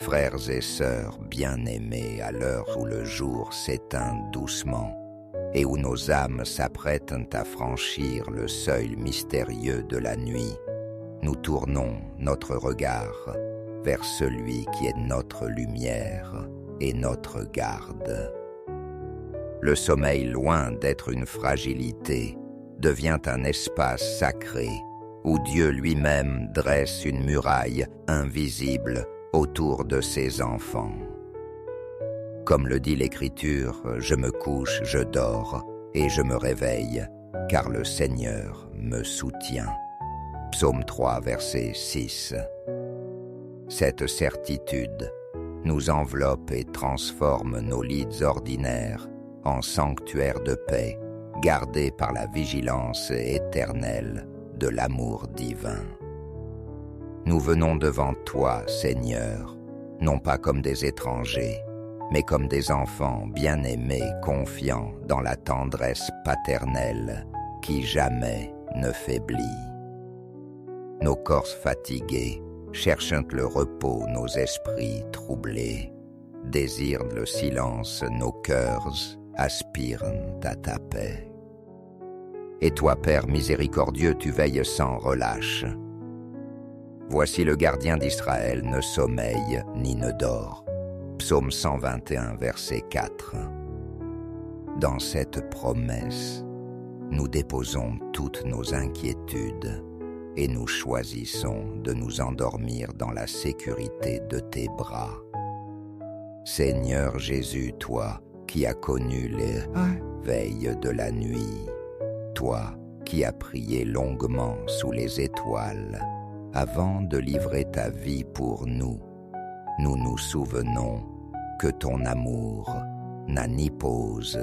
Frères et sœurs bien-aimés, à l'heure où le jour s'éteint doucement et où nos âmes s'apprêtent à franchir le seuil mystérieux de la nuit, nous tournons notre regard vers celui qui est notre lumière et notre garde. Le sommeil, loin d'être une fragilité, devient un espace sacré où Dieu lui-même dresse une muraille invisible autour de ses enfants. Comme le dit l'Écriture, je me couche, je dors et je me réveille, car le Seigneur me soutient. Psaume 3, verset 6. Cette certitude nous enveloppe et transforme nos lits ordinaires en sanctuaires de paix, gardés par la vigilance éternelle de l'amour divin. Nous venons devant toi, Seigneur, non pas comme des étrangers, mais comme des enfants bien-aimés, confiants dans la tendresse paternelle qui jamais ne faiblit. Nos corps fatigués cherchent le repos, nos esprits troublés, désirent le silence, nos cœurs aspirent à ta paix. Et toi, Père miséricordieux, tu veilles sans relâche. Voici le gardien d'Israël ne sommeille ni ne dort. Psaume 121, verset 4. Dans cette promesse, nous déposons toutes nos inquiétudes et nous choisissons de nous endormir dans la sécurité de tes bras. Seigneur Jésus, toi qui as connu les veilles de la nuit, toi qui as prié longuement sous les étoiles, avant de livrer ta vie pour nous, nous nous souvenons que ton amour n'a ni pause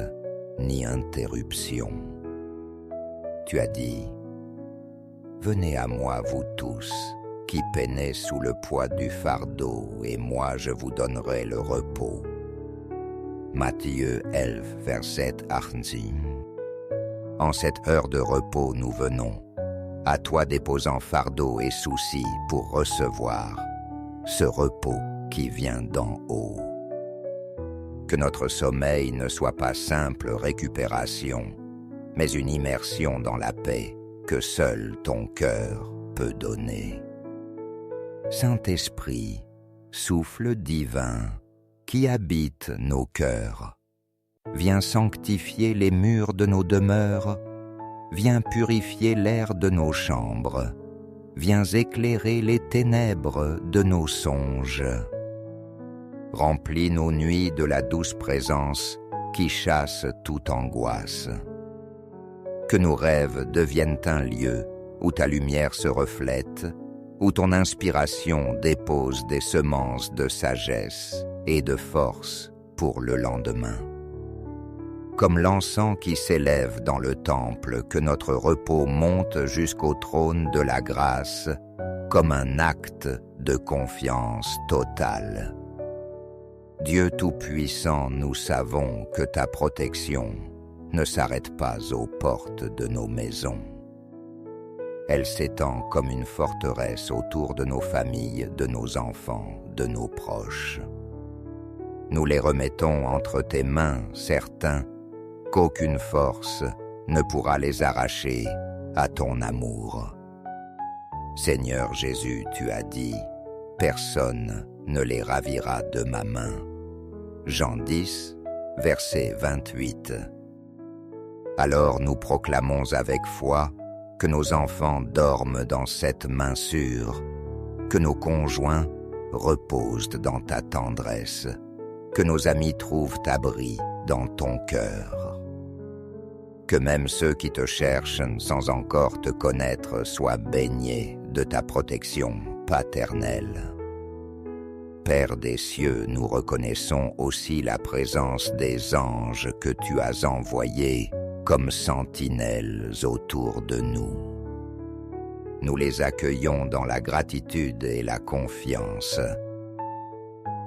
ni interruption. Tu as dit, « Venez à moi, vous tous, qui peinez sous le poids du fardeau, et moi je vous donnerai le repos. » Matthieu 11, verset 18. En cette heure de repos nous venons, à toi déposant fardeau et soucis pour recevoir ce repos qui vient d'en haut. Que notre sommeil ne soit pas simple récupération, mais une immersion dans la paix que seul ton cœur peut donner. Saint-Esprit, souffle divin qui habite nos cœurs, viens sanctifier les murs de nos demeures, viens purifier l'air de nos chambres, viens éclairer les ténèbres de nos songes. Remplis nos nuits de la douce présence qui chasse toute angoisse. Que nos rêves deviennent un lieu où ta lumière se reflète, où ton inspiration dépose des semences de sagesse et de force pour le lendemain. Comme l'encens qui s'élève dans le temple, que notre repos monte jusqu'au trône de la grâce, comme un acte de confiance totale. Dieu Tout-Puissant, nous savons que ta protection ne s'arrête pas aux portes de nos maisons. Elle s'étend comme une forteresse autour de nos familles, de nos enfants, de nos proches. Nous les remettons entre tes mains, certains qu'aucune force ne pourra les arracher à ton amour. Seigneur Jésus, tu as dit, personne ne les ravira de ma main. Jean 10, verset 28. Alors nous proclamons avec foi que nos enfants dorment dans cette main sûre, que nos conjoints reposent dans ta tendresse, que nos amis trouvent abri dans ton cœur. Que même ceux qui te cherchent sans encore te connaître soient baignés de ta protection paternelle. Père des cieux, nous reconnaissons aussi la présence des anges que tu as envoyés comme sentinelles autour de nous. Nous les accueillons dans la gratitude et la confiance.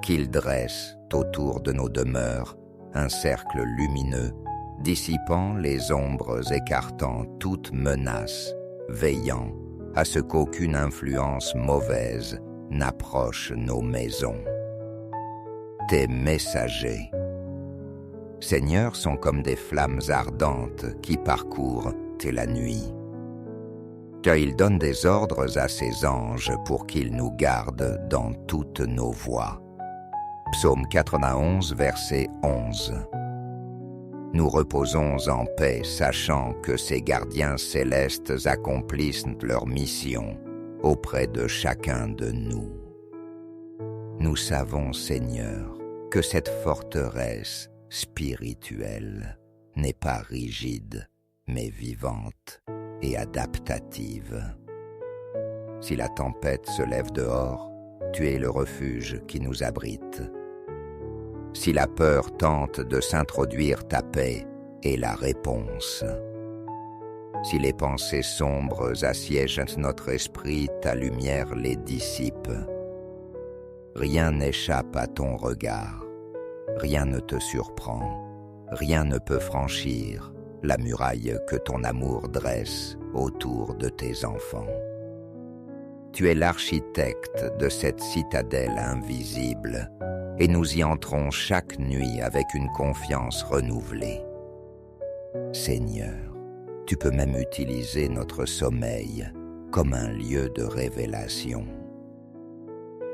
Qu'ils dressent autour de nos demeures un cercle lumineux, dissipant les ombres, écartant toute menace, veillant à ce qu'aucune influence mauvaise n'approche nos maisons. tes messagers. Seigneur, sont comme des flammes ardentes qui parcourent la nuit. Car il donne des ordres à ses anges pour qu'ils nous gardent dans toutes nos voies. Psaume 91, verset 11. Nous reposons en paix, sachant que ces gardiens célestes accomplissent leur mission auprès de chacun de nous. Nous savons, Seigneur, que cette forteresse spirituelle n'est pas rigide, mais vivante et adaptative. Si la tempête se lève dehors, tu es le refuge qui nous abrite. Si la peur tente de s'introduire, ta paix est la réponse. Si les pensées sombres assiègent notre esprit, ta lumière les dissipe. Rien n'échappe à ton regard, rien ne te surprend, rien ne peut franchir la muraille que ton amour dresse autour de tes enfants. Tu es l'architecte de cette citadelle invisible, et nous y entrons chaque nuit avec une confiance renouvelée. Seigneur, tu peux même utiliser notre sommeil comme un lieu de révélation.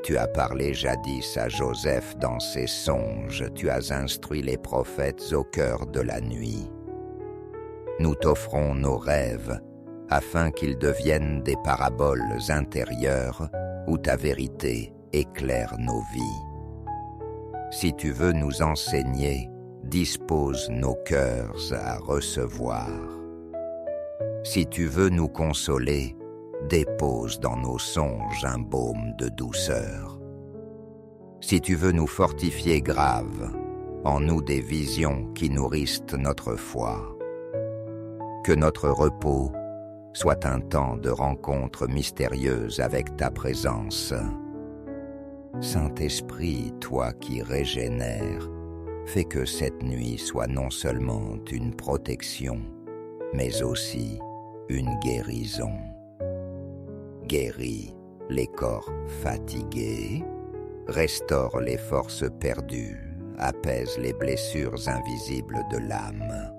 Tu as parlé jadis à Joseph dans ses songes, tu as instruit les prophètes au cœur de la nuit. Nous t'offrons nos rêves, afin qu'ils deviennent des paraboles intérieures où ta vérité éclaire nos vies. Si tu veux nous enseigner, dispose nos cœurs à recevoir. Si tu veux nous consoler, dépose dans nos songes un baume de douceur. Si tu veux nous fortifier grave, en nous des visions qui nourrissent notre foi. Que notre repos soit un temps de rencontre mystérieuse avec ta présence. Saint-Esprit, toi qui régénères, fais que cette nuit soit non seulement une protection, mais aussi une guérison. Guéris les corps fatigués, restaure les forces perdues, apaise les blessures invisibles de l'âme.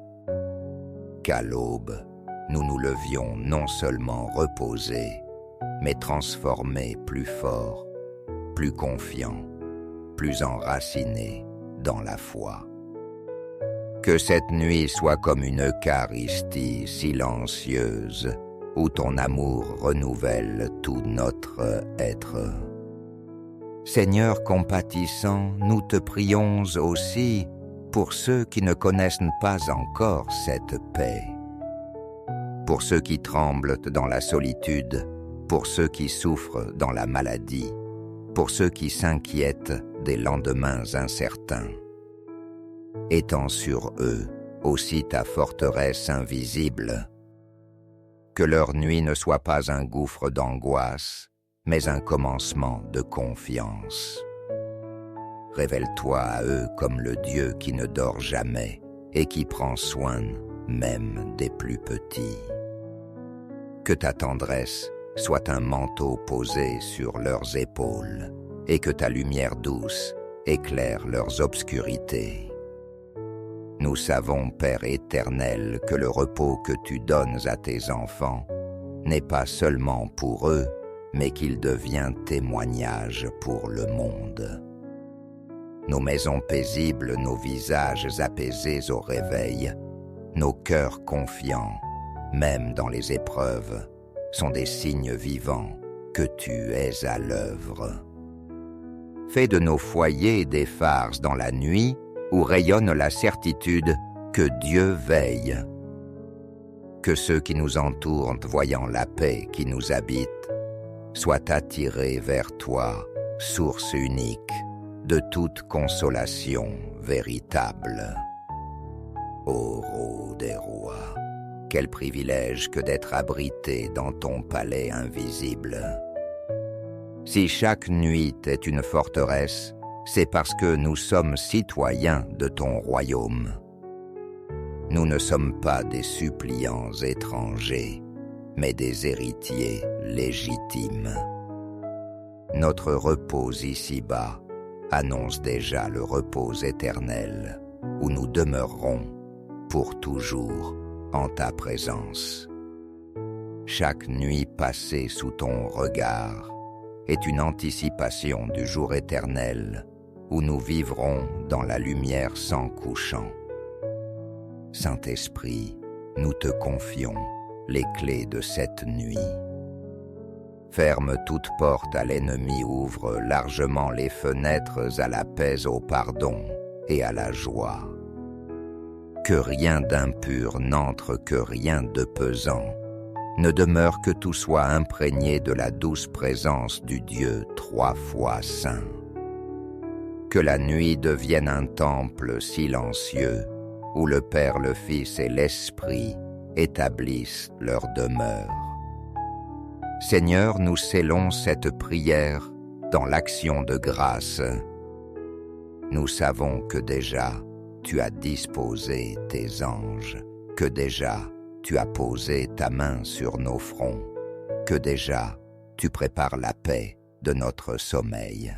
Qu'à l'aube, nous nous levions non seulement reposés, mais transformés plus forts, plus confiants, plus enracinés dans la foi. Que cette nuit soit comme une Eucharistie silencieuse, où ton amour renouvelle tout notre être. Seigneur compatissant, nous te prions aussi pour ceux qui ne connaissent pas encore cette paix, pour ceux qui tremblent dans la solitude, pour ceux qui souffrent dans la maladie, pour ceux qui s'inquiètent des lendemains incertains. Étends sur eux aussi ta forteresse invisible, que leur nuit ne soit pas un gouffre d'angoisse, mais un commencement de confiance. Révèle-toi à eux comme le Dieu qui ne dort jamais et qui prend soin même des plus petits. Que ta tendresse soit un manteau posé sur leurs épaules et que ta lumière douce éclaire leurs obscurités. Nous savons, Père éternel, que le repos que tu donnes à tes enfants n'est pas seulement pour eux, mais qu'il devient témoignage pour le monde. Nos maisons paisibles, nos visages apaisés au réveil, nos cœurs confiants, même dans les épreuves, sont des signes vivants que tu es à l'œuvre. Fais de nos foyers des phares dans la nuit où rayonne la certitude que Dieu veille. Que ceux qui nous entourent, voyant la paix qui nous habite, soient attirés vers toi, source unique de toute consolation véritable. Ô roi des rois, quel privilège que d'être abrité dans ton palais invisible. Si chaque nuit est une forteresse, c'est parce que nous sommes citoyens de ton royaume. Nous ne sommes pas des suppliants étrangers, mais des héritiers légitimes. Notre repos ici-bas annonce déjà le repos éternel, où nous demeurerons pour toujours en ta présence. Chaque nuit passée sous ton regard est une anticipation du jour éternel, où nous vivrons dans la lumière sans couchant. Saint-Esprit, nous te confions les clés de cette nuit. Ferme toute porte à l'ennemi, ouvre largement les fenêtres à la paix, au pardon et à la joie. Que rien d'impur n'entre, que rien de pesant ne demeure, que tout soit imprégné de la douce présence du Dieu 3 fois saint. Que la nuit devienne un temple silencieux, où le Père, le Fils et l'Esprit établissent leur demeure. Seigneur, nous scellons cette prière dans l'action de grâce. Nous savons que déjà tu as disposé tes anges, que déjà tu as posé ta main sur nos fronts, que déjà tu prépares la paix de notre sommeil.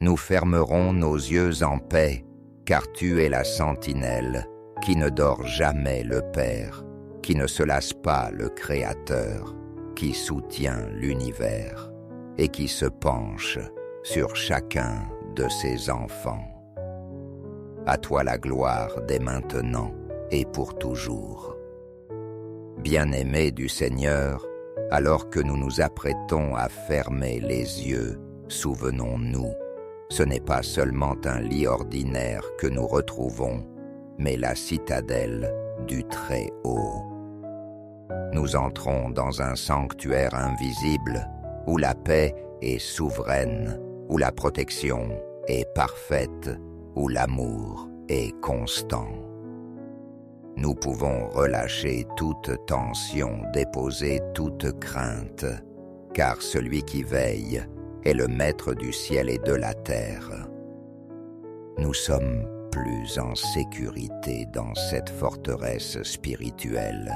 Nous fermerons nos yeux en paix, car tu es la sentinelle qui ne dort jamais, le Père, qui ne se lasse pas, le Créateur, qui soutient l'univers et qui se penche sur chacun de ses enfants. À toi la gloire dès maintenant et pour toujours. Bien-aimés du Seigneur, alors que nous nous apprêtons à fermer les yeux, souvenons-nous, ce n'est pas seulement un lit ordinaire que nous retrouvons, mais la citadelle du Très-Haut. Nous entrons dans un sanctuaire invisible, où la paix est souveraine, où la protection est parfaite, où l'amour est constant. Nous pouvons relâcher toute tension, déposer toute crainte, car celui qui veille est le Maître du ciel et de la terre. Nous sommes plus en sécurité dans cette forteresse spirituelle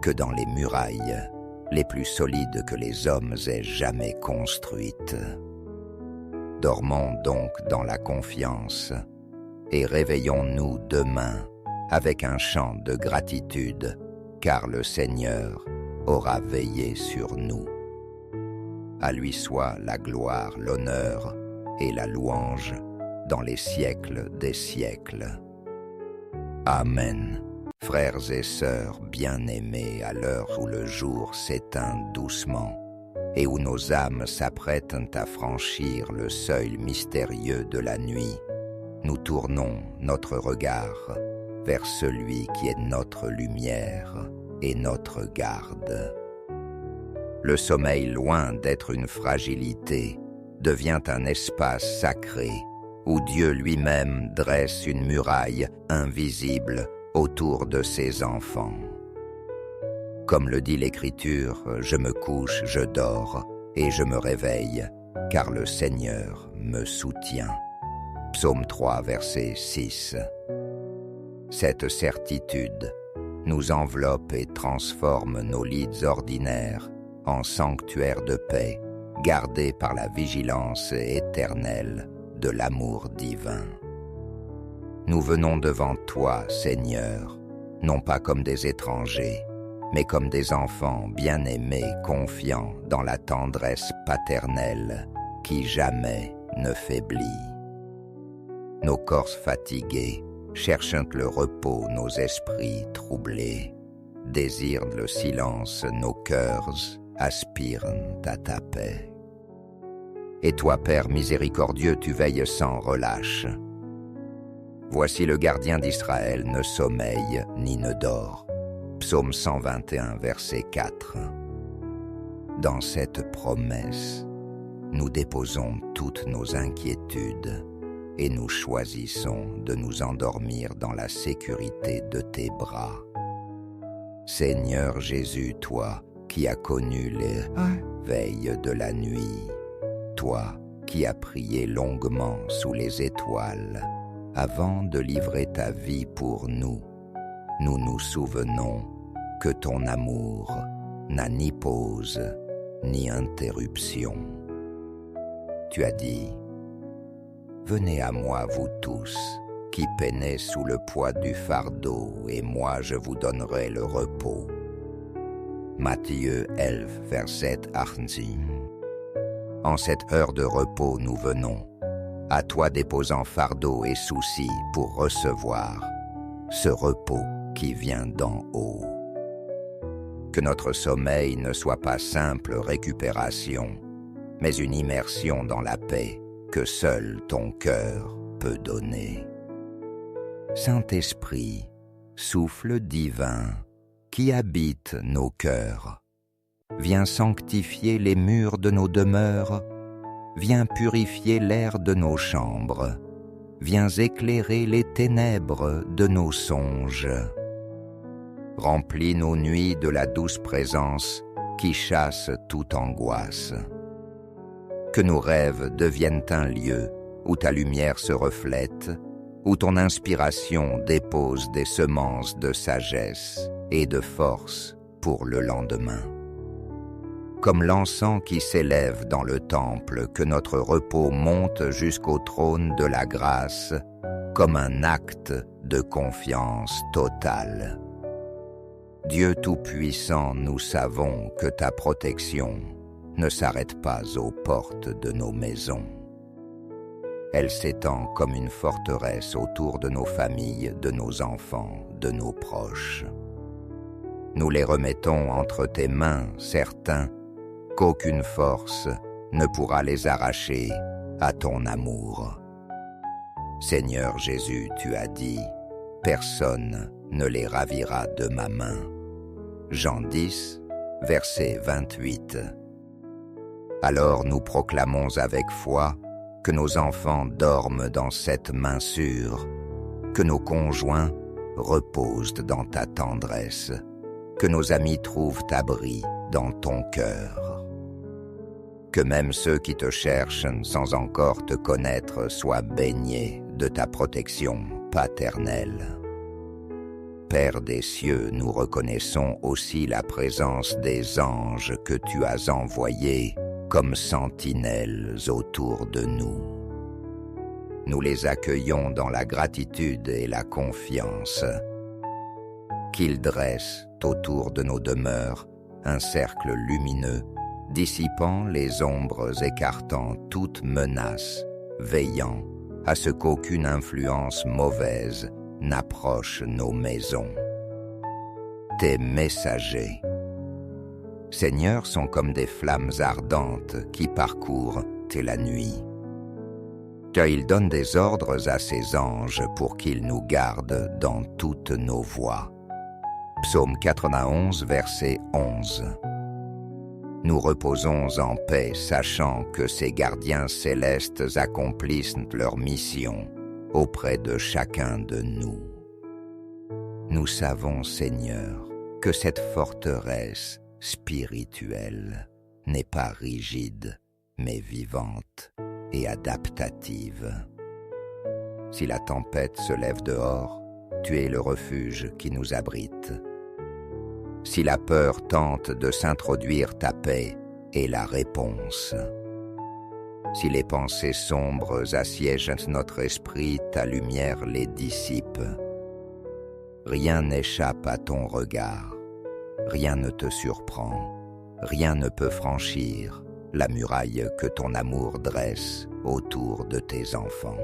que dans les murailles les plus solides que les hommes aient jamais construites. Dormons donc dans la confiance et réveillons-nous demain avec un chant de gratitude, car le Seigneur aura veillé sur nous. À lui soit la gloire, l'honneur et la louange dans les siècles des siècles. Amen. Frères et sœurs bien-aimés, à l'heure où le jour s'éteint doucement et où nos âmes s'apprêtent à franchir le seuil mystérieux de la nuit, nous tournons notre regard vers celui qui est notre lumière et notre garde. Le sommeil, loin d'être une fragilité, devient un espace sacré où Dieu lui-même dresse une muraille invisible autour de ses enfants. Comme le dit l'Écriture, je me couche, je dors et je me réveille, car le Seigneur me soutient. Psaume 3, verset 6. Cette certitude nous enveloppe et transforme nos lits ordinaires en sanctuaires de paix, gardés par la vigilance éternelle de l'amour divin. Nous venons devant toi, Seigneur, non pas comme des étrangers, mais comme des enfants bien-aimés, confiants dans la tendresse paternelle qui jamais ne faiblit. Nos corps fatigués cherchent le repos, nos esprits troublés désirent le silence, nos cœurs aspirent à ta paix. Et toi, Père miséricordieux, tu veilles sans relâche. Voici le gardien d'Israël ne sommeille ni ne dort. Psaume 121, verset 4. Dans cette promesse, nous déposons toutes nos inquiétudes et nous choisissons de nous endormir dans la sécurité de tes bras. Seigneur Jésus, toi qui as connu les veilles de la nuit, toi qui as prié longuement sous les étoiles, avant de livrer ta vie pour nous, nous nous souvenons que ton amour n'a ni pause ni interruption. Tu as dit, Venez à moi, vous tous, qui peinez sous le poids du fardeau, et moi je vous donnerai le repos. Matthieu 11, verset 18. En cette heure de repos nous venons, à toi déposant fardeau et soucis pour recevoir ce repos qui vient d'en haut. Que notre sommeil ne soit pas simple récupération, mais une immersion dans la paix que seul ton cœur peut donner. Saint-Esprit, souffle divin qui habite nos cœurs, viens sanctifier les murs de nos demeures, viens purifier l'air de nos chambres, viens éclairer les ténèbres de nos songes. Remplis nos nuits de la douce présence qui chasse toute angoisse. Que nos rêves deviennent un lieu où ta lumière se reflète, où ton inspiration dépose des semences de sagesse et de force pour le lendemain. Comme l'encens qui s'élève dans le temple, que notre repos monte jusqu'au trône de la grâce, comme un acte de confiance totale. Dieu Tout-Puissant, nous savons que ta protection ne s'arrête pas aux portes de nos maisons. Elle s'étend comme une forteresse autour de nos familles, de nos enfants, de nos proches. Nous les remettons entre tes mains, certains qu'aucune force ne pourra les arracher à ton amour. Seigneur Jésus, tu as dit, personne ne les ravira de ma main. Jean 10, verset 28. Alors nous proclamons avec foi que nos enfants dorment dans cette main sûre, que nos conjoints reposent dans ta tendresse, que nos amis trouvent abri dans ton cœur. Que même ceux qui te cherchent sans encore te connaître soient baignés de ta protection paternelle. Père des cieux, nous reconnaissons aussi la présence des anges que tu as envoyés comme sentinelles autour de nous. Nous les accueillons dans la gratitude et la confiance. Qu'ils dressent autour de nos demeures un cercle lumineux, dissipant les ombres, écartant toute menace, veillant à ce qu'aucune influence mauvaise n'approche nos maisons. Tes messagers, Seigneur, sont comme des flammes ardentes qui parcourent la nuit. Car ils donnent des ordres à ses anges pour qu'ils nous gardent dans toutes nos voies. Psaume 91, verset 11. Nous reposons en paix, sachant que ces gardiens célestes accomplissent leur mission auprès de chacun de nous. Nous savons, Seigneur, que cette forteresse spirituelle n'est pas rigide, mais vivante et adaptative. Si la tempête se lève dehors, tu es le refuge qui nous abrite. Si la peur tente de s'introduire, ta paix est la réponse. Si les pensées sombres assiègent notre esprit, ta lumière les dissipe. Rien n'échappe à ton regard, rien ne te surprend, rien ne peut franchir la muraille que ton amour dresse autour de tes enfants.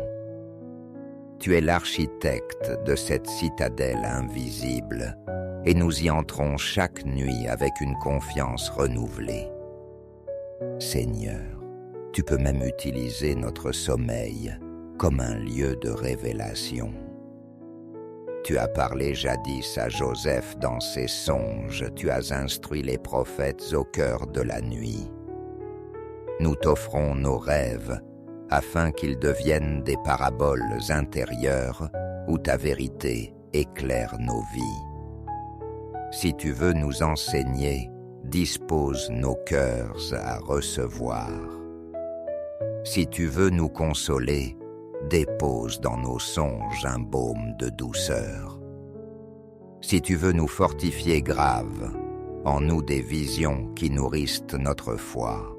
Tu es l'architecte de cette citadelle invisible, et nous y entrons chaque nuit avec une confiance renouvelée. Seigneur, tu peux même utiliser notre sommeil comme un lieu de révélation. Tu as parlé jadis à Joseph dans ses songes, tu as instruit les prophètes au cœur de la nuit. Nous t'offrons nos rêves, afin qu'ils deviennent des paraboles intérieures où ta vérité éclaire nos vies. Si tu veux nous enseigner, dispose nos cœurs à recevoir. Si tu veux nous consoler, dépose dans nos songes un baume de douceur. Si tu veux nous fortifier grave, en nous des visions qui nourrissent notre foi.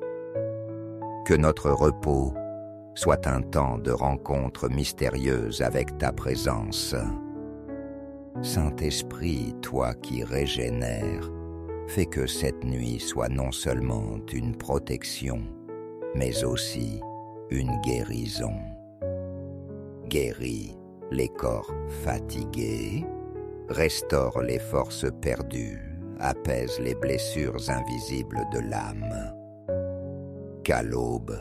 Que notre repos soit un temps de rencontre mystérieuse avec ta présence. Saint-Esprit, toi qui régénères, fais que cette nuit soit non seulement une protection, mais aussi une guérison. Guéris les corps fatigués, restaure les forces perdues, apaise les blessures invisibles de l'âme. Qu'à l'aube,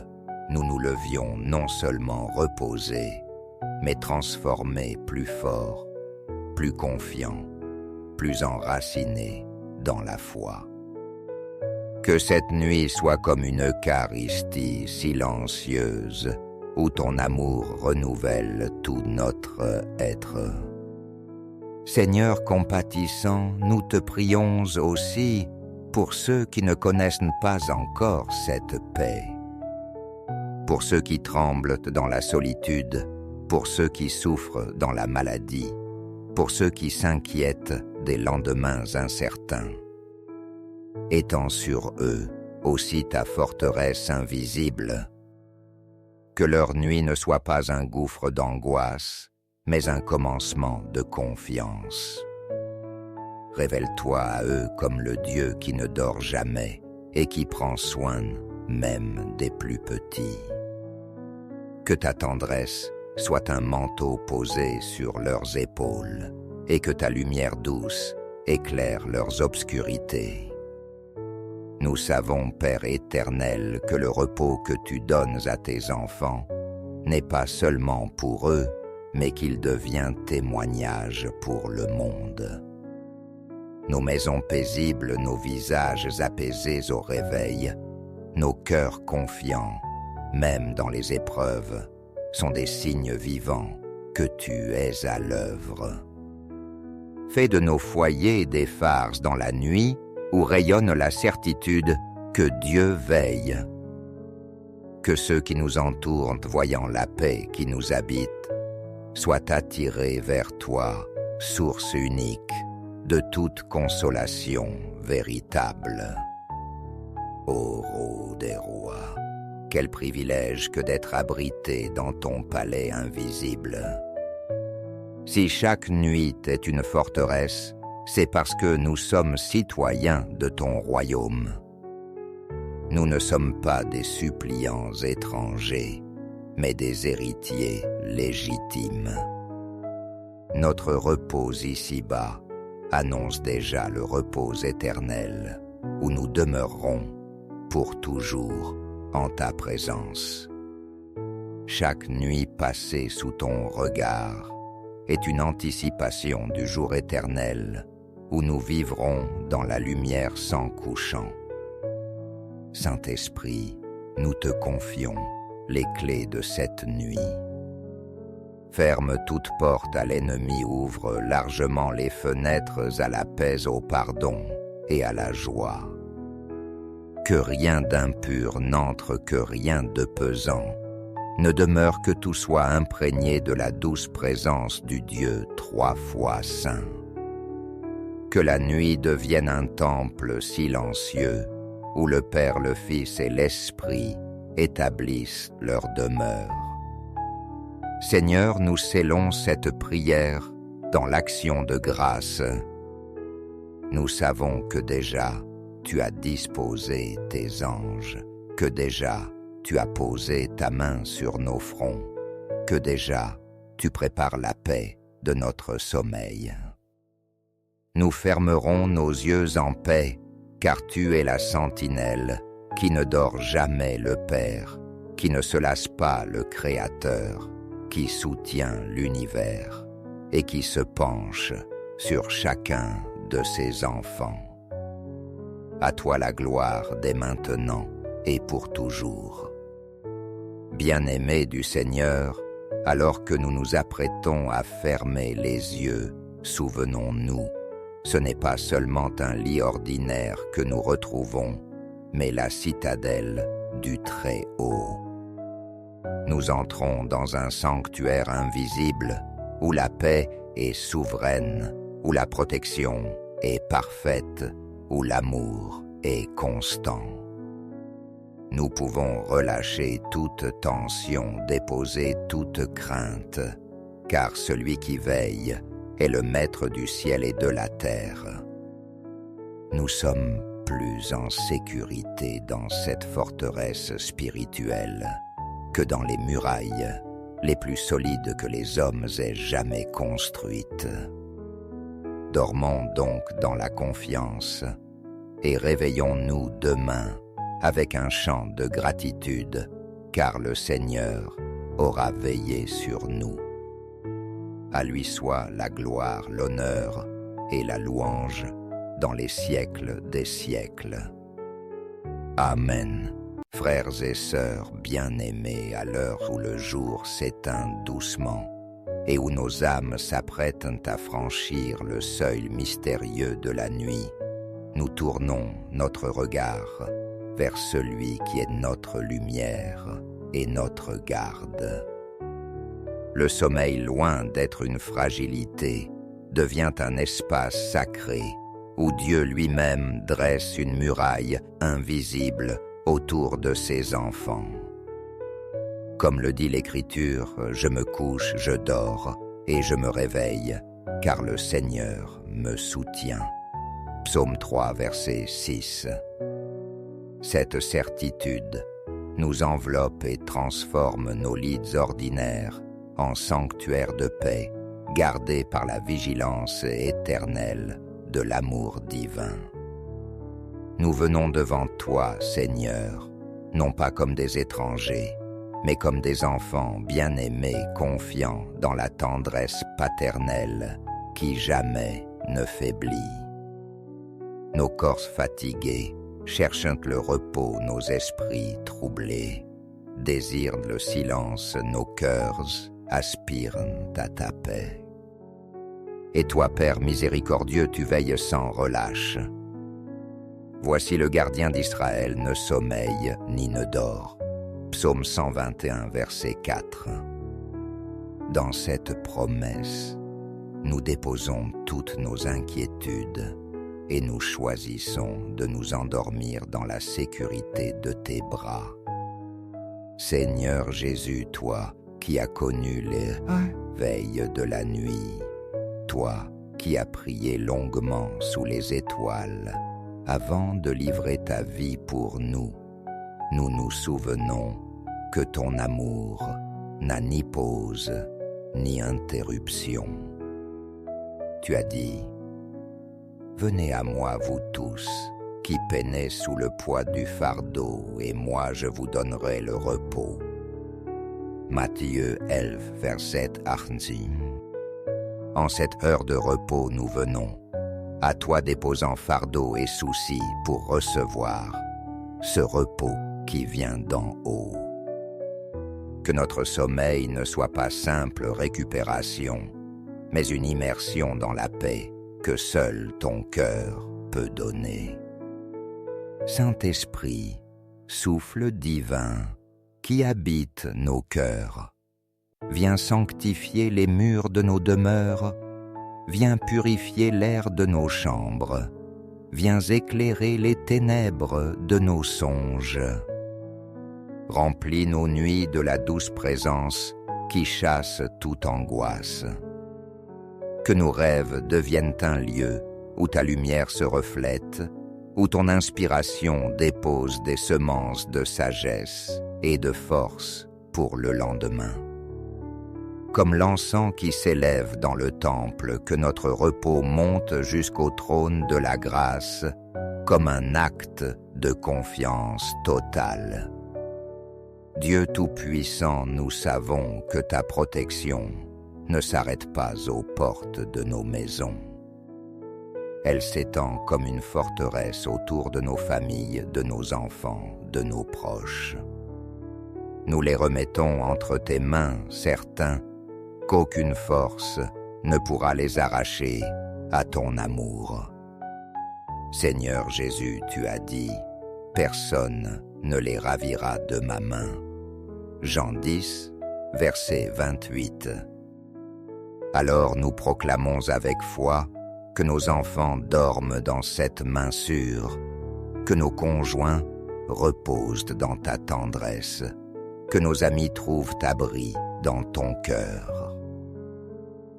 nous nous levions non seulement reposés, mais transformés plus forts, plus confiants, plus enracinés dans la foi. Que cette nuit soit comme une Eucharistie silencieuse, où ton amour renouvelle tout notre être. Seigneur compatissant, nous te prions aussi pour ceux qui ne connaissent pas encore cette paix, pour ceux qui tremblent dans la solitude, pour ceux qui souffrent dans la maladie, pour ceux qui s'inquiètent des lendemains incertains. Étends sur eux aussi ta forteresse invisible, que leur nuit ne soit pas un gouffre d'angoisse, mais un commencement de confiance. Révèle-toi à eux comme le Dieu qui ne dort jamais et qui prend soin même des plus petits. Que ta tendresse soit un manteau posé sur leurs épaules et que ta lumière douce éclaire leurs obscurités. Nous savons, Père éternel, que le repos que tu donnes à tes enfants n'est pas seulement pour eux, mais qu'il devient témoignage pour le monde. Nos maisons paisibles, nos visages apaisés au réveil, nos cœurs confiants, même dans les épreuves, sont des signes vivants que tu es à l'œuvre. Fais de nos foyers des phares dans la nuit où rayonne la certitude que Dieu veille. Que ceux qui nous entourent, voyant la paix qui nous habite, soient attirés vers toi, source unique de toute consolation véritable. Ô roi des rois, quel privilège que d'être abrité dans ton palais invisible. Si chaque nuit est une forteresse, c'est parce que nous sommes citoyens de ton royaume. Nous ne sommes pas des suppliants étrangers, mais des héritiers légitimes. Notre repos ici-bas annonce déjà le repos éternel, où nous demeurerons pour toujours en ta présence. Chaque nuit passée sous ton regard est une anticipation du jour éternel, où nous vivrons dans la lumière sans couchant. Saint-Esprit, nous te confions les clés de cette nuit. Ferme toute porte à l'ennemi, ouvre largement les fenêtres à la paix, au pardon et à la joie. Que rien d'impur n'entre, que rien de pesant ne demeure, que tout soit imprégné de la douce présence du Dieu 3 fois saint. Que la nuit devienne un temple silencieux, où le Père, le Fils et l'Esprit établissent leur demeure. Seigneur, nous scellons cette prière dans l'action de grâce. Nous savons que déjà tu as disposé tes anges, que déjà tu as posé ta main sur nos fronts, que déjà tu prépares la paix de notre sommeil. Nous fermerons nos yeux en paix, car tu es la sentinelle qui ne dort jamais, le Père, qui ne se lasse pas, le Créateur, qui soutient l'univers et qui se penche sur chacun de ses enfants. À toi la gloire dès maintenant et pour toujours. Bien-aimés du Seigneur, alors que nous nous apprêtons à fermer les yeux, souvenons-nous, ce n'est pas seulement un lit ordinaire que nous retrouvons, mais la citadelle du Très-Haut. Nous entrons dans un sanctuaire invisible, où la paix est souveraine, où la protection est parfaite, où l'amour est constant. Nous pouvons relâcher toute tension, déposer toute crainte, car celui qui veille est le maître du ciel et de la terre. Nous sommes plus en sécurité dans cette forteresse spirituelle que dans les murailles les plus solides que les hommes aient jamais construites. Dormons donc dans la confiance et réveillons-nous demain avec un chant de gratitude, car le Seigneur aura veillé sur nous. À lui soit la gloire, l'honneur et la louange dans les siècles des siècles. Amen. Frères et sœurs bien-aimés, à l'heure où le jour s'éteint doucement et où nos âmes s'apprêtent à franchir le seuil mystérieux de la nuit, nous tournons notre regard vers celui qui est notre lumière et notre garde. Le sommeil, loin d'être une fragilité, devient un espace sacré où Dieu lui-même dresse une muraille invisible autour de ses enfants. Comme le dit l'Écriture, je me couche, je dors et je me réveille, car le Seigneur me soutient. Psaume 3, verset 6. Cette certitude nous enveloppe et transforme nos lits ordinaires en sanctuaires de paix, gardés par la vigilance éternelle de l'amour divin. Nous venons devant toi, Seigneur, non pas comme des étrangers, mais comme des enfants bien-aimés, confiants dans la tendresse paternelle qui jamais ne faiblit. Nos corps fatigués cherchent le repos, nos esprits troublés, désirent le silence, nos cœurs aspirent à ta paix. Et toi, Père miséricordieux, tu veilles sans relâche. Voici le gardien d'Israël ne sommeille ni ne dort. Psaume 121, verset 4. Dans cette promesse, nous déposons toutes nos inquiétudes et nous choisissons de nous endormir dans la sécurité de tes bras. Seigneur Jésus, toi qui as connu les veilles de la nuit, toi qui as prié longuement sous les étoiles, avant de livrer ta vie pour nous, nous nous souvenons que ton amour n'a ni pause ni interruption. Tu as dit, « Venez à moi, vous tous, qui peinez sous le poids du fardeau, et moi je vous donnerai le repos. » Matthieu 11, verset 18. En cette heure de repos nous venons, à toi déposant fardeau et soucis pour recevoir ce repos qui vient d'en haut. Que notre sommeil ne soit pas simple récupération, mais une immersion dans la paix que seul ton cœur peut donner. Saint-Esprit, souffle divin qui habite nos cœurs, viens sanctifier les murs de nos demeures, viens purifier l'air de nos chambres, viens éclairer les ténèbres de nos songes. Remplis nos nuits de la douce présence qui chasse toute angoisse. Que nos rêves deviennent un lieu où ta lumière se reflète, où ton inspiration dépose des semences de sagesse et de force pour le lendemain. Comme l'encens qui s'élève dans le temple, que notre repos monte jusqu'au trône de la grâce, comme un acte de confiance totale. Dieu Tout-Puissant, nous savons que ta protection ne s'arrête pas aux portes de nos maisons. Elle s'étend comme une forteresse autour de nos familles, de nos enfants, de nos proches. Nous les remettons entre tes mains, certains qu'aucune force ne pourra les arracher à ton amour. Seigneur Jésus, tu as dit, personne ne les ravira de ma main. Jean 10, verset 28. Alors nous proclamons avec foi que nos enfants dorment dans cette main sûre, que nos conjoints reposent dans ta tendresse, que nos amis trouvent abri dans ton cœur.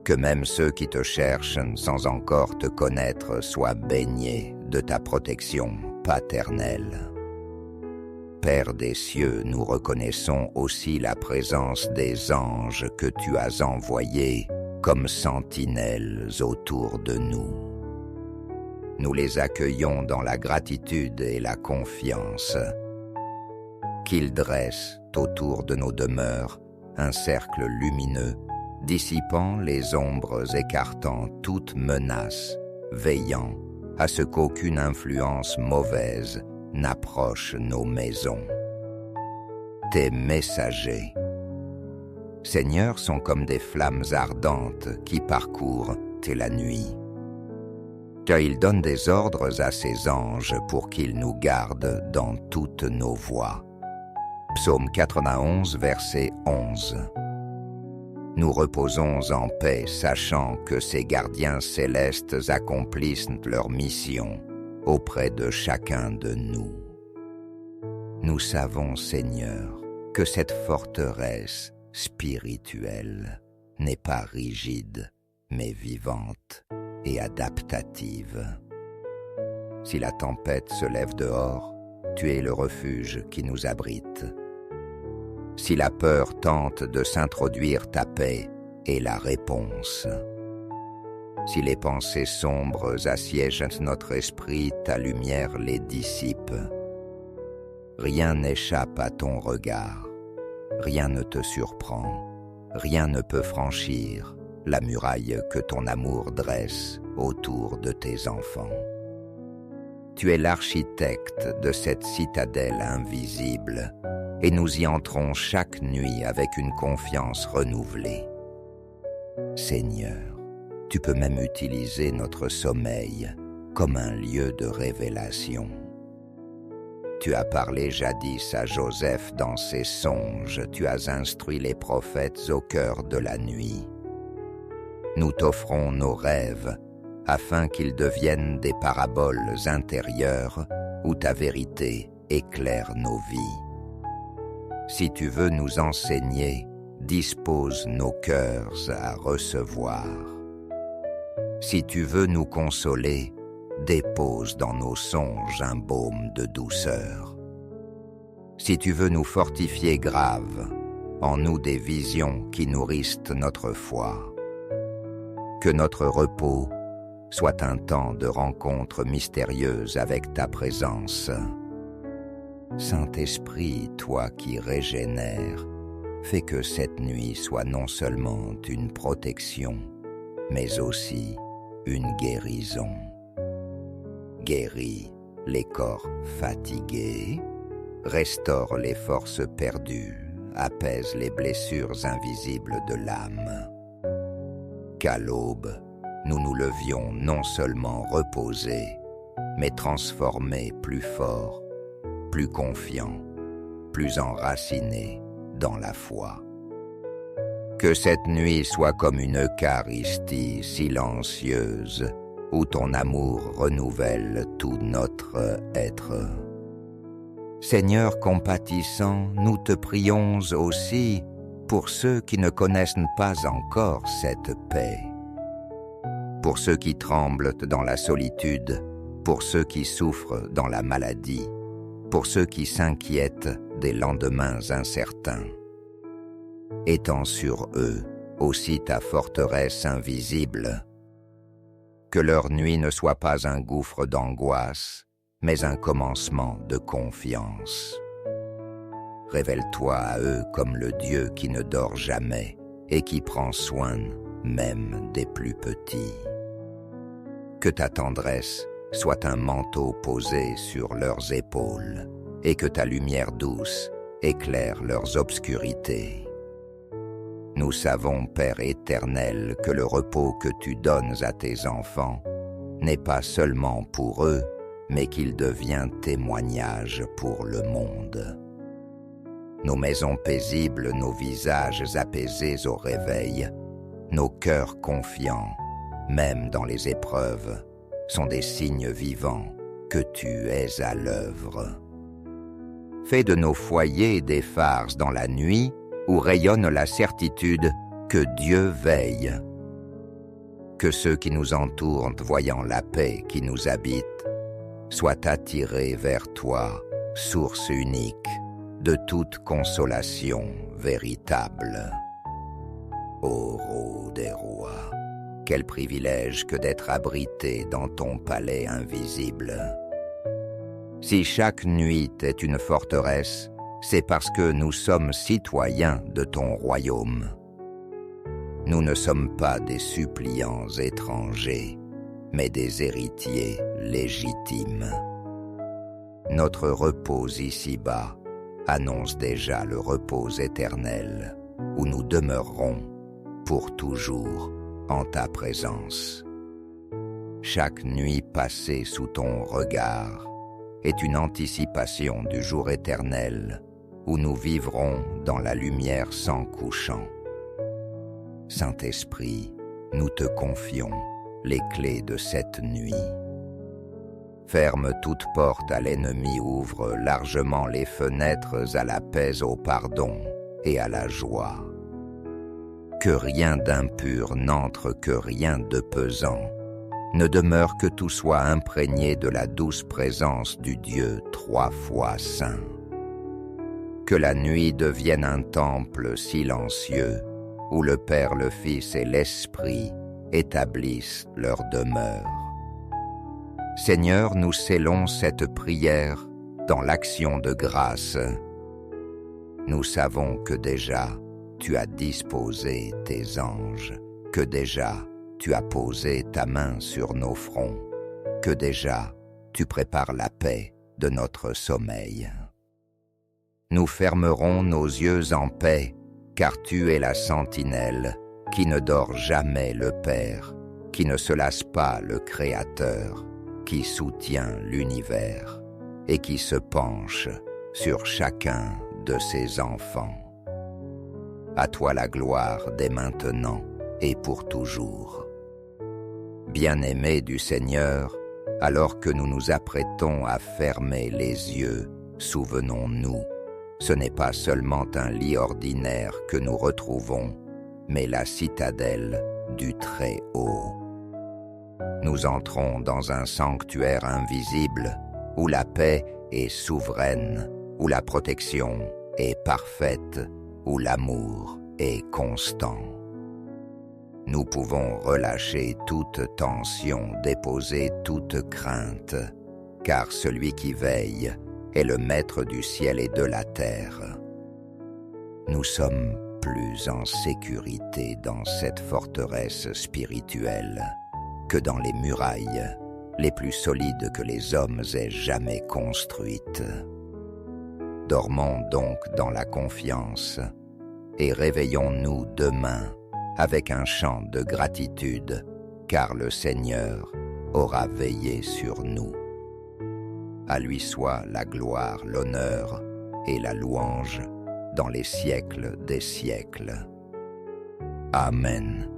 Que même ceux qui te cherchent sans encore te connaître soient baignés de ta protection paternelle. Père des cieux, nous reconnaissons aussi la présence des anges que tu as envoyés comme sentinelles autour de nous. Nous les accueillons dans la gratitude et la confiance. Qu'ils dressent autour de nos demeures un cercle lumineux, dissipant les ombres, écartant toute menace, veillant à ce qu'aucune influence mauvaise n'approche nos maisons. Tes messagers, Seigneur, sont comme des flammes ardentes qui parcourent la nuit. Car ils donnent des ordres à ses anges pour qu'ils nous gardent dans toutes nos voies. Psaume 91, verset 11. Nous reposons en paix, sachant que ces gardiens célestes accomplissent leur mission auprès de chacun de nous. Nous savons, Seigneur, que cette forteresse spirituelle n'est pas rigide, mais vivante et adaptative. Si la tempête se lève dehors, tu es le refuge qui nous abrite. Si la peur tente de s'introduire, ta paix est la réponse. Si les pensées sombres assiègent notre esprit, ta lumière les dissipe. Rien n'échappe à ton regard, rien ne te surprend, rien ne peut franchir la muraille que ton amour dresse autour de tes enfants. Tu es l'architecte de cette citadelle invisible, et nous y entrons chaque nuit avec une confiance renouvelée. Seigneur, tu peux même utiliser notre sommeil comme un lieu de révélation. Tu as parlé jadis à Joseph dans ses songes, tu as instruit les prophètes au cœur de la nuit. Nous t'offrons nos rêves, afin qu'ils deviennent des paraboles intérieures où ta vérité éclaire nos vies. Si tu veux nous enseigner, dispose nos cœurs à recevoir. Si tu veux nous consoler, dépose dans nos songes un baume de douceur. Si tu veux nous fortifier grave, en nous des visions qui nourrissent notre foi. Que notre repos soit un temps de rencontre mystérieuse avec ta présence. Saint-Esprit, toi qui régénères, fais que cette nuit soit non seulement une protection, mais aussi une guérison. Guéris les corps fatigués, restaure les forces perdues, apaise les blessures invisibles de l'âme. Qu'à l'aube, nous nous levions non seulement reposés, mais transformés plus forts, plus confiants, plus enracinés dans la foi. Que cette nuit soit comme une Eucharistie silencieuse, où ton amour renouvelle tout notre être. Seigneur compatissant, nous te prions aussi pour ceux qui ne connaissent pas encore cette paix. Pour ceux qui tremblent dans la solitude, pour ceux qui souffrent dans la maladie, pour ceux qui s'inquiètent des lendemains incertains. Étends sur eux aussi ta forteresse invisible. Que leur nuit ne soit pas un gouffre d'angoisse, mais un commencement de confiance. Révèle-toi à eux comme le Dieu qui ne dort jamais et qui prend soin même des plus petits. Que ta tendresse soit un manteau posé sur leurs épaules et que ta lumière douce éclaire leurs obscurités. Nous savons, Père éternel, que le repos que tu donnes à tes enfants n'est pas seulement pour eux, mais qu'il devient témoignage pour le monde. Nos maisons paisibles, nos visages apaisés au réveil, nos cœurs confiants, même dans les épreuves, sont des signes vivants que tu es à l'œuvre. Fais de nos foyers des phares dans la nuit où rayonne la certitude que Dieu veille. Que ceux qui nous entourent, voyant la paix qui nous habite, soient attirés vers toi, source unique de toute consolation véritable. Ô roi des rois, quel privilège que d'être abrité dans ton palais invisible. Si chaque nuit est une forteresse, c'est parce que nous sommes citoyens de ton royaume. Nous ne sommes pas des suppliants étrangers, mais des héritiers légitimes. Notre repos ici-bas annonce déjà le repos éternel, où nous demeurerons pour toujours en ta présence. Chaque nuit passée sous ton regard est une anticipation du jour éternel, où nous vivrons dans la lumière sans couchant. Saint-Esprit, nous te confions les clés de cette nuit. Ferme toute porte à l'ennemi, ouvre largement les fenêtres à la paix, au pardon et à la joie. Que rien d'impur n'entre, que rien de pesant ne demeure, que tout soit imprégné de la douce présence du Dieu 3 fois saint. Que la nuit devienne un temple silencieux, où le Père, le Fils et l'Esprit établissent leur demeure. Seigneur, nous scellons cette prière dans l'action de grâce. Nous savons que déjà tu as disposé tes anges, que déjà tu as posé ta main sur nos fronts, que déjà tu prépares la paix de notre sommeil. Nous fermerons nos yeux en paix, car tu es la sentinelle qui ne dort jamais, le Père, qui ne se lasse pas, le Créateur, qui soutient l'univers et qui se penche sur chacun de ses enfants. À toi la gloire dès maintenant et pour toujours. Bien-aimés du Seigneur, alors que nous nous apprêtons à fermer les yeux, souvenons-nous, ce n'est pas seulement un lit ordinaire que nous retrouvons, mais la citadelle du Très-Haut. Nous entrons dans un sanctuaire invisible, où la paix est souveraine, où la protection est parfaite, où l'amour est constant. Nous pouvons relâcher toute tension, déposer toute crainte, car celui qui veille est le maître du ciel et de la terre. Nous sommes plus en sécurité dans cette forteresse spirituelle que dans les murailles les plus solides que les hommes aient jamais construites. Dormons donc dans la confiance et réveillons-nous demain avec un chant de gratitude, car le Seigneur aura veillé sur nous. À lui soit la gloire, l'honneur et la louange dans les siècles des siècles. Amen.